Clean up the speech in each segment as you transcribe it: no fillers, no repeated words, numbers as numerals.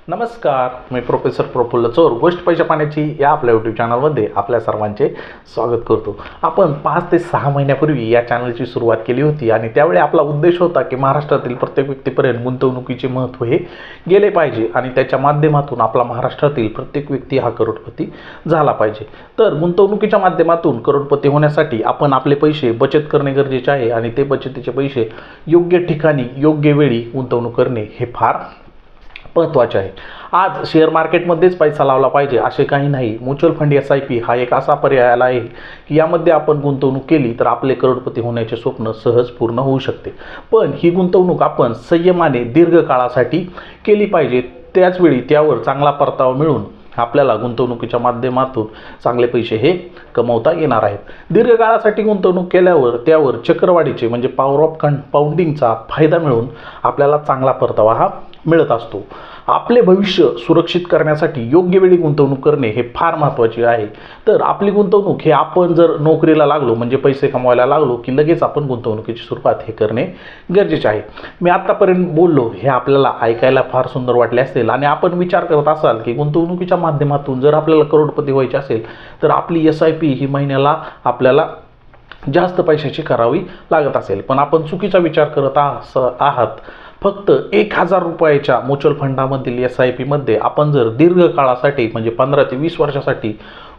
नमस्कार, मी प्रोफेसर प्रफुल्ल चोर गोष्ट पैशा पाण्याची या आपल्या यूट्यूब चॅनलमध्ये आपल्या सर्वांचे स्वागत करतो. आपण 5 ते 6 महिन्यापूर्वी या चॅनलची सुरुवात केली होती आणि त्यावेळी आपला उद्देश होता की महाराष्ट्रातील प्रत्येक व्यक्तीपर्यंत गुंतवणुकीचे महत्त्व हे गेले पाहिजे आणि त्याच्या माध्यमातून आपला महाराष्ट्रातील प्रत्येक व्यक्ती हा करोडपती झाला पाहिजे. तर गुंतवणुकीच्या माध्यमातून करोडपती होण्यासाठी आपण आपले पैसे बचत करणे गरजेचे आहे आणि ते बचतीचे पैसे योग्य ठिकाणी योग्य वेळी गुंतवणूक करणे हे फार महत्त्वाचे आहे. आज शेअर मार्केटमध्येच पैसा लावला पाहिजे असे काही नाही. म्युच्युअल फंड SIP हा एक असा पर्याय आला आहे की यामध्ये आपण गुंतवणूक केली तर आपले करोडपती होण्याचे स्वप्न सहज पूर्ण होऊ शकते. पण ही गुंतवणूक आपण संयमाने दीर्घकाळासाठी केली पाहिजे. त्याचवेळी त्यावर चांगला परतावा मिळून आपल्याला गुंतवणुकीच्या माध्यमातून चांगले पैसे हे कमवता येणार आहेत. दीर्घकाळासाठी गुंतवणूक केल्यावर त्यावर चक्रवाढीचे म्हणजे पॉवर ऑफ कंपाऊंडिंगचा फायदा मिळून आपल्याला चांगला परतावा हा मिळत असतो. आपले भविष्य सुरक्षित करण्यासाठी योग्य वेळी गुंतवणूक करणे हे फार महत्त्वाचे आहे. तर आपली गुंतवणूक हे आपण जर नोकरीला लागलो म्हणजे पैसे कमवायला लागलो की लगेच आपण गुंतवणुकीची सुरुवात हे करणे गरजेचे आहे. मी आत्तापर्यंत बोललो हे आपल्याला ऐकायला फार सुंदर वाटले असेल आणि आपण विचार करत असाल की गुंतवणुकीच्या माध्यमातून जर आपल्याला करोडपती व्हायचे असेल तर आपली SIP ही महिन्याला आपल्याला जास्त पैशाची करावी लागत असेल. पण आपण चुकीचा विचार करत आहात. फक्त 1000 रुपयाच्या म्युच्युअल फंडामधील SIP मध्ये आपण जर दीर्घकाळासाठी म्हणजे 15 ते 20 वर्षासाठी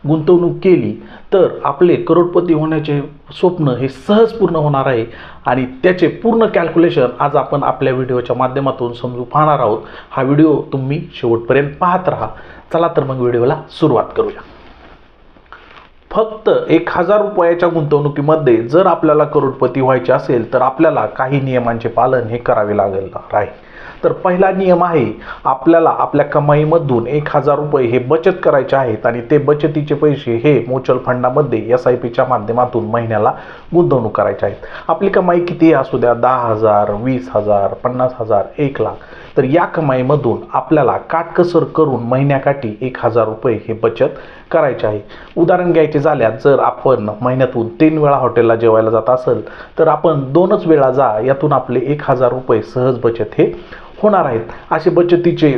गुंतवणूक केली तर आपले करोडपती होण्याचे स्वप्न हे सहज पूर्ण होणार आहे आणि त्याचे पूर्ण कॅल्क्युलेशन आज आपण आपल्या व्हिडिओच्या माध्यमातून समजून पाहणार आहोत. हा व्हिडिओ तुम्ही शेवटपर्यंत पाहत राहा. चला तर मग व्हिडिओला सुरुवात करूया. फक्त 1000 रुपयाच्या गुंतवणुकीमध्ये जर आपल्याला करोडपती व्हायचे असेल तर आपल्याला काही नियमांचे पालन हे करावे लागणार आहे. तर पहिला नियम आहे, आपल्याला आपल्या कमाईमधून 1000 रुपये हे बचत करायचे आहेत आणि ते बचतीचे पैसे हे म्युच्युअल फंडामध्ये SIPच्या माध्यमातून महिन्याला गुंतवणूक करायचे आहेत. आपली कमाई कितीही असू द्या, 10,000, 20,000, 50,000, 1,00,000, तर या कमाईमधून आपल्याला काटकसर करून महिन्याकाठी 1000 रुपये हे बचत करायचे आहे. उदाहरण घ्यायचे झाल्यास जर आपण महिन्यातून 3 वेळा हॉटेलला जेवायला जात असेल तर आपण 2च वेळा जा, यातून आपले 1000 रुपये सहज बचत हे होणार आहेत. असे बचतीचे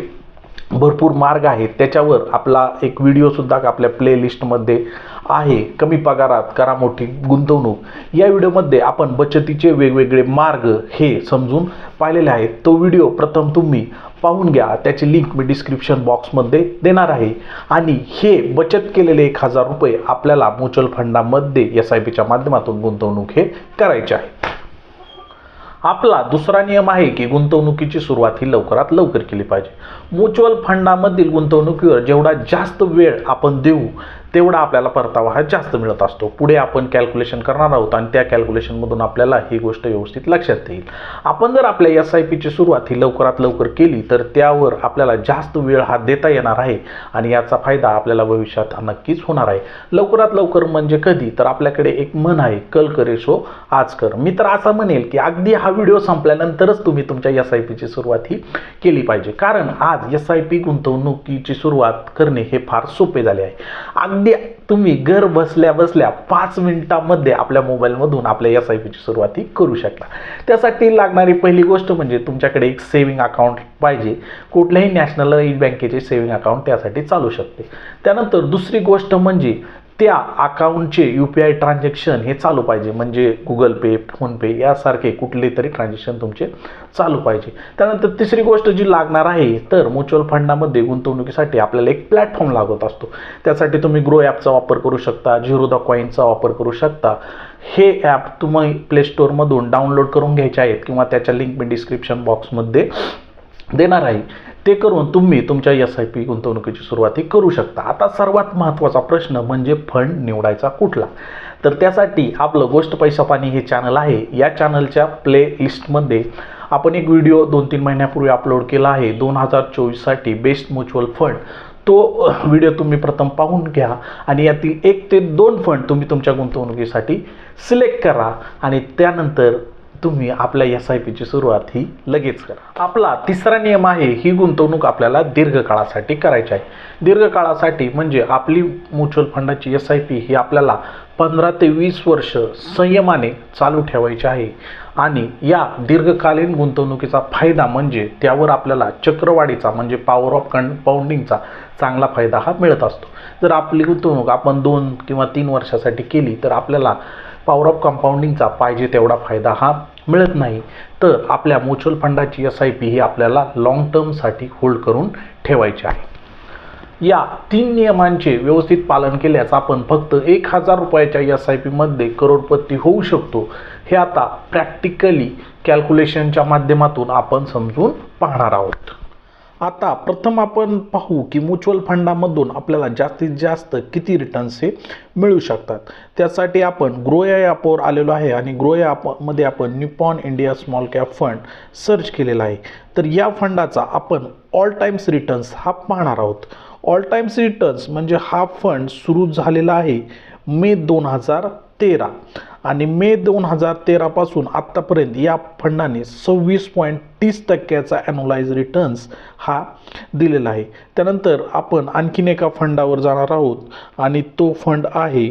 भरपूर मार्ग आहेत. त्याच्यावर आपला एक व्हिडिओसुद्धा आपल्या प्लेलिस्टमध्ये आहे, कमी पगारात करा मोठी गुंतवणूक. या व्हिडिओमध्ये आपण बचतीचे वेगवेगळे मार्ग हे समजून पाहिलेले आहेत. तो व्हिडिओ प्रथम तुम्ही पाहून घ्या. त्याची लिंक मी डिस्क्रिप्शन बॉक्समध्ये देणार आहे. आणि हे बचत केलेले 1000 रुपये आपल्याला म्युच्युअल फंडामध्ये SIPच्या माध्यमातून गुंतवणूक हे करायचे आहे. आपला दुसरा नियम आहे की गुंतवणुकीची सुरुवात ही लवकरात लवकर केली पाहिजे. म्युच्युअल फंडामधील गुंतवणुकीवर जेवढा जास्त वेळ आपण देऊ तेवढा आपल्याला परतावा हा जास्त मिळत असतो. पुढे आपण कॅल्क्युलेशन करणार आहोत आणि त्या कॅल्क्युलेशनमधून आपल्याला ही गोष्ट व्यवस्थित लक्षात येईल. आपण जर आपल्या SIPची सुरुवात ही लवकरात लवकर केली तर त्यावर आपल्याला जास्त वेळ हा देता येणार आहे आणि याचा फायदा आपल्याला भविष्यात नक्कीच होणार आहे. लवकरात लवकर म्हणजे कधी, तर आपल्याकडे एक म्हण आहे, कल करे सो आज कर. मी तर असं म्हणेल की अगदी हा व्हिडिओ संपल्यानंतरच तुम्ही तुमच्या SIPची सुरुवात ही केली पाहिजे. कारण आज SIP गुंतवणुकीची सुरुवात करणे हे फार सोपे झाले आहे. अगदी तुम्ही घर बसल्या बसल्या 5 मिनिटांमध्ये आपल्या मोबाईलमधून आपल्या SIPची सुरुवात ही करू शकता. त्यासाठी लागणारी पहिली गोष्ट म्हणजे तुमच्याकडे एक सेव्हिंग अकाउंट पाहिजे. कुठल्याही नॅशनलाइज्ड बँकेचे सेव्हिंग अकाउंट त्यासाठी चालू शकते. त्यानंतर दुसरी गोष्ट म्हणजे त्या अकाउंटचे UPI ट्रान्झॅक्शन हे चालू पाहिजे. म्हणजे गुगल पे, फोनपे यासारखे कुठले तरी ट्रान्झॅक्शन तुमचे चालू पाहिजे. त्यानंतर तिसरी गोष्ट जी लागणार आहे तर म्युच्युअल फंडामध्ये गुंतवणुकीसाठी आपल्याला एक प्लॅटफॉर्म लागत असतो. त्यासाठी तुम्ही ग्रो ॲपचा वापर करू शकता, झिरोधा कॉईनचा वापर करू शकता. हे ॲप तुम्ही प्ले स्टोअरमधून डाउनलोड करून घ्यायचे आहेत किंवा त्याच्या लिंक मी डिस्क्रिप्शन बॉक्समध्ये देणार आहे. ते करून तुम्ही तुमच्या SIP गुंतवणुकीची सुरुवात करू शकता. आता सर्वात महत्त्वाचा प्रश्न म्हणजे फंड निवडायचा कुठला. तर त्यासाठी आपलं गोष्ट पैसा पाणी हे चॅनल आहे. या चॅनलच्या प्लेलिस्टमध्ये आपण एक व्हिडिओ 2-3 महिन्यापूर्वी अपलोड केला आहे 2024साठी बेस्ट म्युच्युअल फंड. तो व्हिडिओ तुम्ही प्रथम पाहून घ्या आणि यातील 1 ते 2 फंड तुम्ही तुमच्या गुंतवणुकीसाठी सिलेक्ट करा आणि त्यानंतर तुम्ही आपल्या SIPची सुरुवात ही लगेच करा. आपला तिसरा नियम आहे, ही गुंतवणूक आपल्याला दीर्घकाळासाठी करायची आहे. दीर्घकाळासाठी म्हणजे आपली म्युच्युअल फंडाची SIP ही आपल्याला 15 ते 20 वर्ष संयमाने चालू ठेवायचे आहे आणि या दीर्घकालीन गुंतवणुकीचा फायदा म्हणजे त्यावर आपल्याला चक्रवाढीचा म्हणजे पॉवर ऑफ कंपाऊंडिंगचा चांगला फायदा हा मिळत असतो. जर आपली गुंतवणूक आपण 2 किंवा 3 वर्षासाठी केली तर आपल्याला पॉवर ऑफ कंपाऊंडिंगचा पाहिजे तेवढा फायदा हा मिळत नाही. तर आपल्या म्युच्युअल फंडाची SIP ही आपल्याला लॉंग टर्मसाठी होल्ड करून ठेवायची आहे. या 3 नियमांचे व्यवस्थित पालन केल्यास आपण फक्त 1000 रुपयाच्या SIP मध्ये करोडपती होऊ शकतो. हे आता प्रॅक्टिकली कॅल्क्युलेशनच्या माध्यमातून आपण समजून पाहणार आहोत. आता प्रथम आपण पाहू की म्युच्युअल फंडामधून आपल्याला जास्तीत जास्त किती रिटर्न्स हे मिळू शकतात. त्यासाठी आपण ग्रो या ॲपवर आलेलो आहे आणि ग्रो या ॲपमध्ये आपण Nippon India small cap fund search केलेला आहे. तर या फंडाचा आपण ऑल टाइम्स रिटर्न्स हा पाहणार आहोत. ऑल टाइम्स रिटर्न्स म्हणजे हा फंड सुरू झालेला आहे मे 2013 आणि मे 2013 पासून आत्तापर्यंत या फंडाने 26.30% ॲन्युअलाइज रिटर्न्स हा दिलेला आहे. त्यानंतर आपण आणखीन एका फंडावर जाणार आहोत आणि तो फंड आहे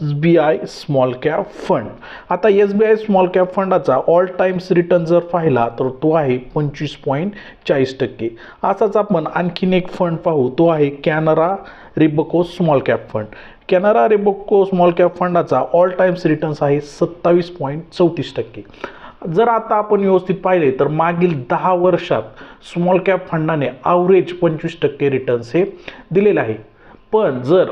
SBI स्मॉल कॅप फंड. आता SBI स्मॉल कॅप फंडाचा ऑल टाइम्स रिटर्न जर पाहिला तर तो आहे 25.40%. असाच आपण आणखीन एक फंड पाहू, तो आहे Canara Robeco small cap fund. Canara Robeco small cap फंडाचा ऑल टाइम्स रिटर्न्स आहे 27.34%. जर आता आपण व्यवस्थित पाहिले तर मागील 10 वर्षात स्मॉल कॅप फंडाने ॲव्हरेज 25% रिटर्न्स हे दिलेले आहे. पण जर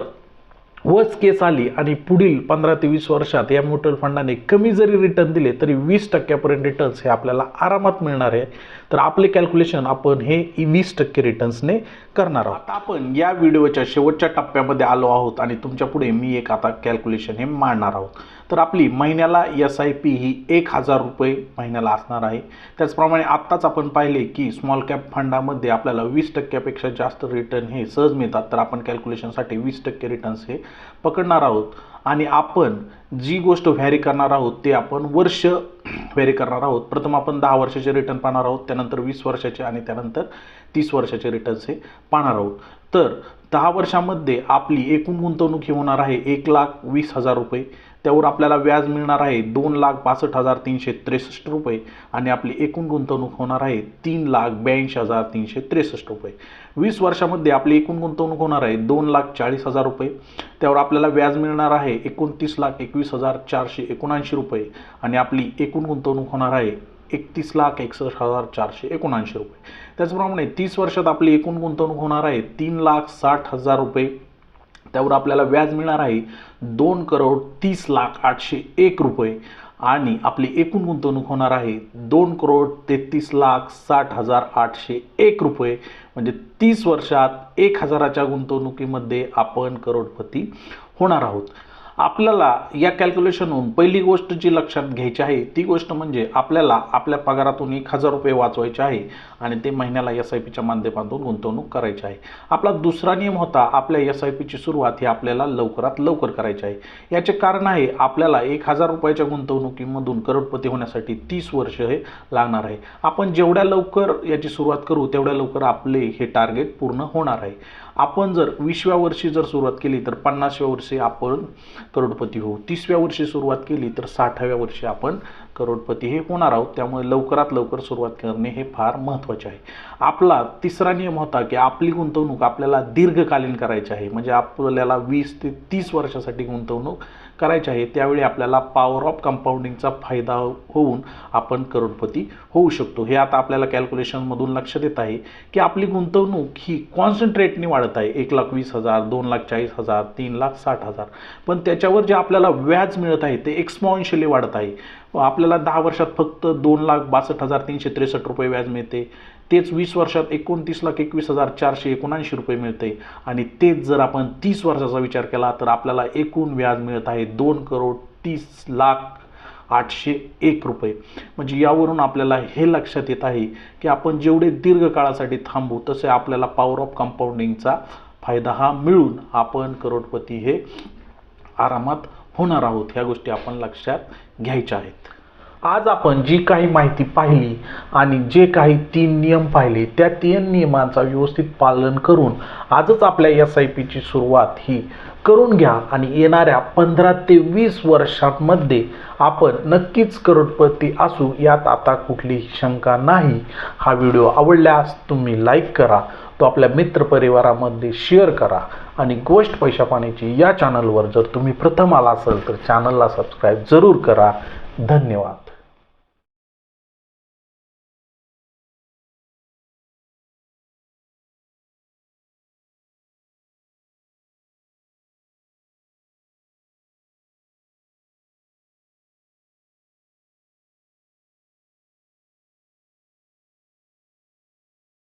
वर्स्ट केस आली आणि पुढील 15 ते 20 वर्षात या म्युच्युअल फंडाने कमी जरी रिटर्न दिले तरी 20% रिटर्न्स हे आपल्याला आरामात मिळणार आहे. तर आपले कॅल्क्युलेशन आपण हे 20% रिटर्न्सने करणार आहोत. आता आपण या व्हिडिओच्या शेवटच्या टप्प्यामध्ये आलो आहोत आणि तुमच्या पुढे मी एक आता कॅल्क्युलेशन हे मांडणार आहोत. तर आपली महिन्याला SIP ही 1000 रुपये महिन्याला असणार आहे. त्याचप्रमाणे आत्ताच आपण पाहिले की स्मॉल कॅप फंडामध्ये आपल्याला 20%पेक्षा जास्त रिटर्न हे सहज मिळतात. तर आपण कॅल्क्युलेशनसाठी 20% रिटर्न्स हे पकडणार आहोत आणि आपण जी गोष्ट व्हॅरी करणार आहोत ते आपण वर्ष व्हॅरी करणार आहोत. प्रथम आपण 10 वर्षाचे रिटर्न पाहणार आहोत, त्यानंतर 20 वर्षाचे आणि त्यानंतर 30 वर्षाचे रिटर्न्स हे पाहणार आहोत. तर 10 वर्षामध्ये आपली एकूण गुंतवणूक ही होणार आहे 1,20,000 रुपये. त्यावर आपल्याला व्याज मिळणार आहे 2,62,363 रुपये आणि आपली एकूण गुंतवणूक होणार आहे 3,82,363 रुपये. 20 वर्षामध्ये आपली एकूण गुंतवणूक होणार आहे 2,40,000 रुपये. त्यावर आपल्याला व्याज मिळणार आहे 29,21,479 रुपये आणि आपली एकूण गुंतवणूक होणार आहे 31,61,479 रुपये. त्याचप्रमाणे 30 वर्षात आपली एकूण गुंतवणूक होणार आहे 3,60,000 रुपये. त्यावर आपल्याला व्याज मिळणार आहे 2,30,08,01 रुपये आणि आपली एकूण गुंतवणूक होणार आहे 2,33,60,801 रुपये. म्हणजे 30 वर्षात 1000च्या गुंतवणुकीमध्ये आपण करोडपती होणार आहोत. आपल्याला या कॅल्क्युलेशनहून पहिली गोष्ट जी लक्षात घ्यायची आहे ती गोष्ट म्हणजे आपल्याला आपल्या पगारातून 1000 रुपये वाचवायचे आहे आणि ते महिन्याला SIPच्या माध्यमातून गुंतवणूक करायची आहे. आपला दुसरा नियम होता आपल्या SIPची सुरुवात ही आपल्याला लवकरात लवकर करायची आहे. याचे कारण आहे आपल्याला 1000 रुपयाच्या गुंतवणुकीमधून करोडपती होण्यासाठी 30 वर्ष हे लागणार आहे. आपण जेवढ्या लवकर याची सुरुवात करू तेवढ्या लवकर आपले हे टार्गेट पूर्ण होणार आहे. आपण जर 20व्या वर्षी जर सुरुवात केली तर 50व्या वर्षी आपण करोडपती होऊ. 30व्या वर्षी सुरुवात केली तर 60व्या वर्षी आपण करोडपती हे होणार आहोत. त्यामुळे लवकरात लवकर सुरुवात करणे हे फार महत्त्वाचे आहे. आपला तिसरा नियम होता की आपली गुंतवणूक आपल्याला दीर्घकालीन करायची आहे. म्हणजे आपल्याला 20 ते 30 वर्षासाठी गुंतवणूक करायची आहे. त्यावेळी आपल्याला पॉवर ऑफ कंपाऊंडिंगचा फायदा होऊन आपण करोडपती होऊ शकतो. हे आता आपल्याला कॅल्क्युलेशनमधून लक्षात येत आहे की आपली गुंतवणूक ही कॉन्सन्ट्रेटने वाढत आहे. 1,20,000, 2,40,000, 3,60,000. पण त्याच्यावर जे आपल्याला व्याज मिळत आहे ते एक्सपॉन्शियली वाढत आहे. आपल्याला 10 वर्षात फक्त 2,62,363 रुपये व्याज मिळते. तेच 20 वर्षात 29,21,479 रुपये मिळते आणि तेच जर आपण 30 वर्षाचा विचार केला तर आपल्याला एकूण व्याज मिळत आहे 2,30,08,01 रुपये. म्हणजे यावरून आपल्याला हे लक्षात येत आहे की आपण जेवढे दीर्घ काळासाठी थांबू तसे आपल्याला पॉवर ऑफ कंपाऊंडिंगचा फायदा हा मिळून आपण करोडपती हे आरामात होणार आहोत. ह्या गोष्टी आपण लक्षात घ्यायच्या आहेत. आज आपण जी काही माहिती पाहिली आणि जे काही 3 नियम पाहिले त्या 3 नियमांचा व्यवस्थित पालन करून आजच आपल्या SIPची सुरुवात ही करून घ्या आणि येणाऱ्या 15 ते 20 वर्षांमध्ये आपण नक्कीच करोडपती असू यात आता कुठलीही शंका नाही। हा व्हिडिओ आवडल्यास तुम्ही लाईक करा, तो आपल्या मित्रपरिवारामध्ये शेअर करा आणि गोष्ट पैसा पाण्याची या चॅनलवर जर तुम्ही प्रथम आला असाल तर चॅनलला सबस्क्राईब जरूर करा। धन्यवाद।